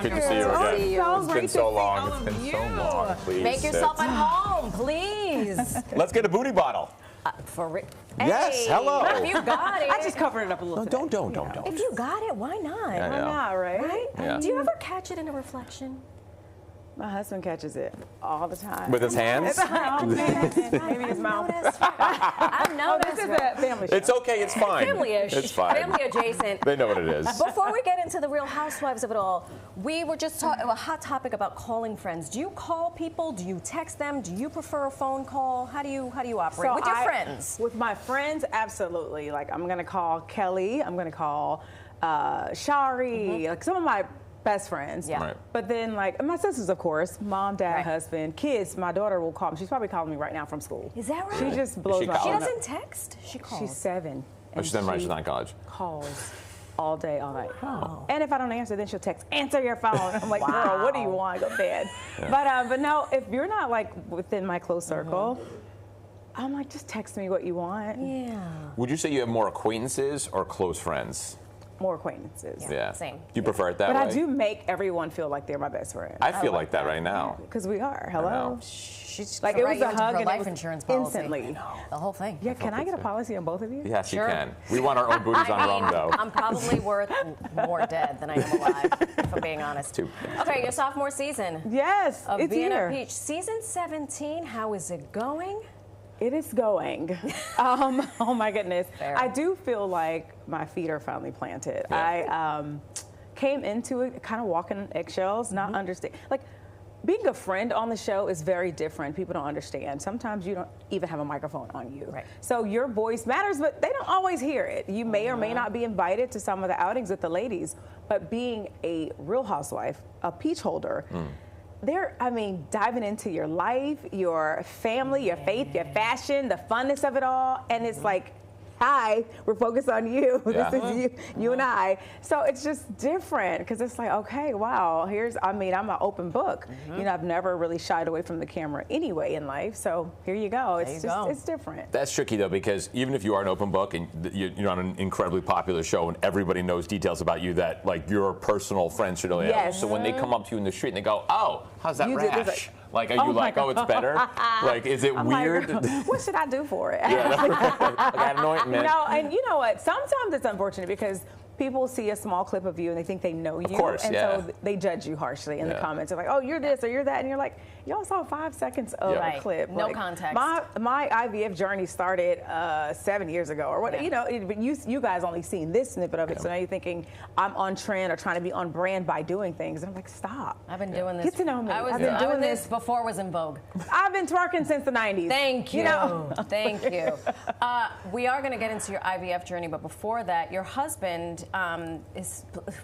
Good to see you again. So it's been so long. It's been so long. Please Make yourself at home, please. Let's get a booty bottle. For real. Yes, hello. If you got it. I just covered it up a little bit. Don't. If you got it, why not? Yeah, Why not, right? Right? Yeah. Do you ever catch it in a reflection? My husband catches it all the time. With his hands? Maybe his mouth. I've noticed. This is a family show. It's okay, it's fine. Family-ish. It's fine. Family adjacent. They know what it is. Before we get into the Real Housewives of it all, we were just talking a hot topic about calling friends. Do you call people? Do you text them? Do you prefer a phone call? How do you operate with your friends? With my friends, absolutely. Like I'm gonna call Kelly. I'm gonna call Shari. Like some of my best friends. Yeah. Right. But then, like, my sisters, of course, mom, dad, Right. husband, kids, my daughter will call me. She's probably calling me right now from school. Is that right? She just blows She my college? She phone up. doesn't text. She calls. She's 7. Oh, she's right. She's not in college. Calls all day, all night. Oh. And if I don't answer, then she'll text, answer your phone. I'm like, girl, what do you want? Go to bed. But no, if you're not like within my close circle, I'm like, just text me what you want. Yeah. Would you say you have more acquaintances or close friends? More acquaintances. Yeah. Same. Do you prefer it that But way? I do make everyone feel like they're my best friend. I feel like that right now. Because we are. I Hello. know. She's Like it was a right into hug her and life it was insurance policy. instantly. The whole thing. Yeah, can I get a policy on both of you? Yes, Sure. you can. We want our own booties on rum, though. I'm probably worth more dead than I am alive, if I'm being honest. Too. Okay, your sophomore season Yes, of it's being here. a peach. Season 17, how is it going? It is going. Oh my goodness. Fair. I do feel like my feet are finally planted. Yeah. I came into it kind of walking on eggshells, not understand. Like being a friend on the show is very different. People don't understand. Sometimes you don't even have a microphone on you. Right. So your voice matters, but they don't always hear it. You may or may not be invited to some of the outings with the ladies, but being a real housewife, a peach holder, diving into your life, your family, your faith, your fashion, the funness of it all. And it's like, hi, we're focused on you. Yeah. This is you and I. So it's just different because it's like, okay, wow, I'm an open book. You know, I've never really shied away from the camera anyway in life. So here you go. It's different. That's tricky, though, because even if you are an open book and you're on an incredibly popular show and everybody knows details about you that, like, your personal friends should know. Yes. So when they come up to you in the street and they go, oh, how's that You did this, rash? Like, are you my like, oh, it's better? Like, is it I'm weird? Like, what should I do for it? Yeah, that's right. Like, I had an ointment. No, and you know what? Sometimes it's unfortunate because people see a small clip of you and they think they know you. Of course, and yeah. so they judge you harshly in the comments. They're like, oh, you're this or you're that. And you're like, y'all saw 5 seconds of a clip. No like, context. My IVF journey started 7 years ago or what, you know, but you guys only seen this snippet of it. So now you're thinking I'm on trend or trying to be on brand by doing things. And I'm like, stop. I've been doing this. Get to know me. I've been doing this before it was in vogue. I've been twerking since the 90s. Thank you. You know? Thank you. We are going to get into your IVF journey, but before that, your husband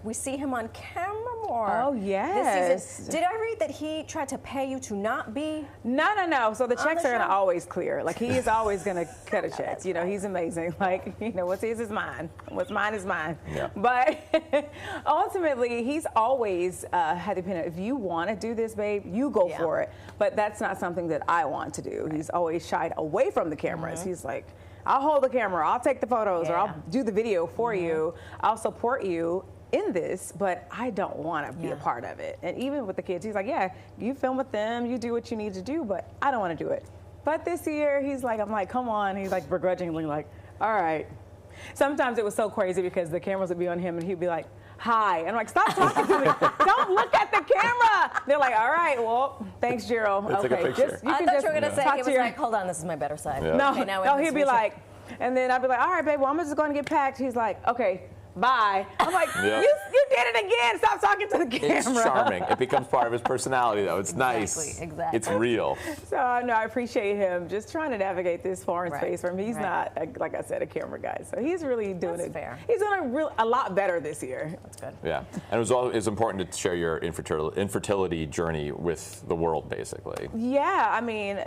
we see him on camera more. Oh, yes. This season. Did I read that he tried to pay you to not be? No. So the checks the are gonna show? always clear. Like he is always gonna cut a check. You know, he's amazing. Like, you know, what's his is mine. What's mine is mine. Yeah. But ultimately, he's always had the opinion, if you want to do this, babe, you go for it. But that's not something that I want to do. He's always shied away from the cameras. He's like, I'll hold the camera, I'll take the photos, or I'll do the video for you. I'll support you in this, but I don't want to be a part of it. And even with the kids, he's like, yeah, you film with them, you do what you need to do, but I don't want to do it. But this year, I'm like, come on. He's like begrudgingly like, all right. Sometimes it was so crazy because the cameras would be on him and he'd be like, hi. And I'm like, stop talking to me. Don't look at the camera. They're like, all right, well, thanks, Gerald. Let's take a picture. I thought you were going to say, he was like, hold on, this is my better side. Yeah. No, Okay, now no, he'd be like, and then I'd be like, all right, babe, well, I'm just going to get packed. He's like, okay, bye. I'm like, you did it again. Stop talking to the camera. It's charming. It becomes part of his personality, though. It's nice. Exactly. It's real. So, no, I appreciate him just trying to navigate this foreign space for him. He's not, like I said, a camera guy. So he's really doing That's fair. He's doing a lot better this year. That's good. Yeah. And it's important to share your infertility journey with the world, basically. Yeah, I mean,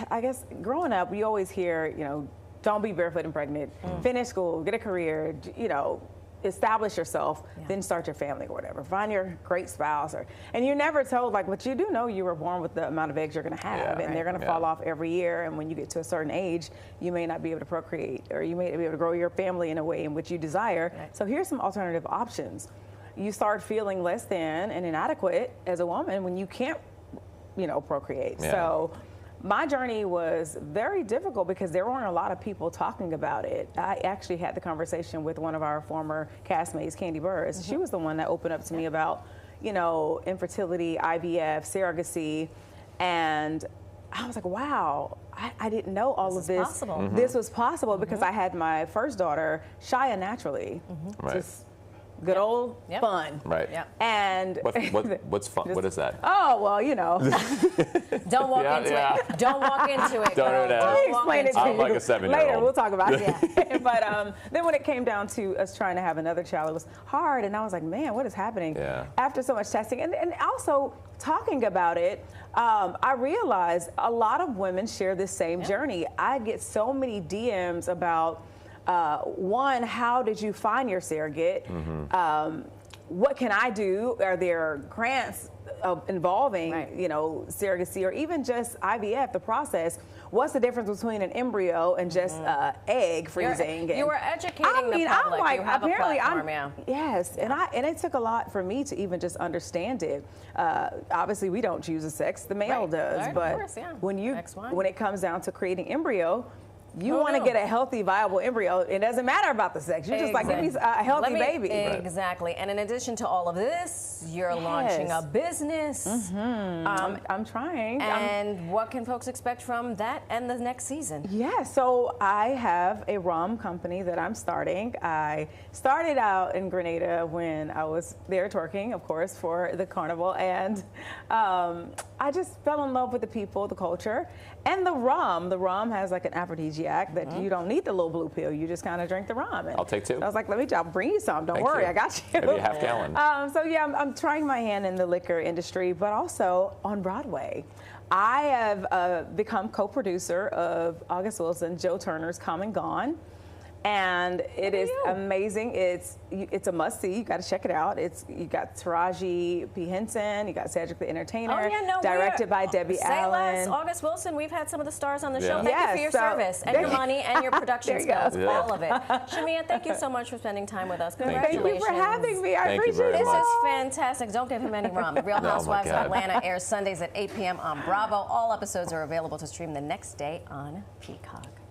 I guess growing up, we always hear, you know, don't be barefoot and pregnant, finish school, get a career, you know, establish yourself, then start your family or whatever. Find your great spouse. And you're never told, like, but you do know you were born with the amount of eggs you're going to have, and they're going to fall off every year. And when you get to a certain age, you may not be able to procreate, or you may not be able to grow your family in a way in which you desire. So here's some alternative options. you start feeling less than and inadequate as a woman when you can't, procreate. Yeah. So my journey was very difficult because there weren't a lot of people talking about it. I actually had the conversation with one of our former castmates, Candy Burris. She was the one that opened up to me about, infertility, IVF, surrogacy, and I was like, wow, I didn't know all of this. Possible. Mm-hmm. This was possible because I had my first daughter, Shia, naturally. Right. Just good old fun. Right. Yep. And what's fun? What is that? oh, well, Don't walk into it. Don't walk into it. Don't do that. Let me explain it to I'm you like a 7-year-old. later. We'll talk about it. But then when it came down to us trying to have another child, it was hard. And I was like, man, what is happening? Yeah. After so much testing and also talking about it, I realized a lot of women share this same journey. I get so many DMs about, one, how did you find your surrogate? What can I do? Are there grants involving, surrogacy or even just IVF, the process? What's the difference between an embryo and just egg freezing? You were educating the public. I'm like, you have apparently, a platform, yes, and it took a lot for me to even just understand it. Obviously, we don't choose a sex; the male does. Right, but of course, yeah. when it comes down to creating embryo, you want to get a healthy, viable embryo. It doesn't matter about the sex. You're just like, give me a healthy baby. Exactly. And in addition to all of this, you're launching a business. I'm trying. And what can folks expect from that and the next season? Yeah, so I have a rum company that I'm starting. I started out in Grenada when I was there twerking, of course, for the carnival. And I just fell in love with the people, the culture, and the rum. The rum has like an aphrodisiac that you don't need the little blue pill. You just kind of drink the rum. And I'll take 2. so I was like, I'll bring you some. Don't Thank worry, you. I got you. Maybe a half gallon. So yeah, I'm trying my hand in the liquor industry, but also on Broadway. I have become co-producer of August Wilson, Joe Turner's Come and Gone. And it is amazing. It's a must see. You got to check it out. You got Taraji P. Henson. You got Cedric the Entertainer. Directed by Debbie Allen. Say less. August Wilson. We've had some of the stars on the show. Yeah. Thank you for your service and your money and your production skills. Yeah. All of it. Shamea, thank you so much for spending time with us. Congratulations. Thank you for having me. I Thank you appreciate very it. This much. is fantastic. Don't give him any rum. Real Housewives of Atlanta airs Sundays at 8 p.m. on Bravo. All episodes are available to stream the next day on Peacock.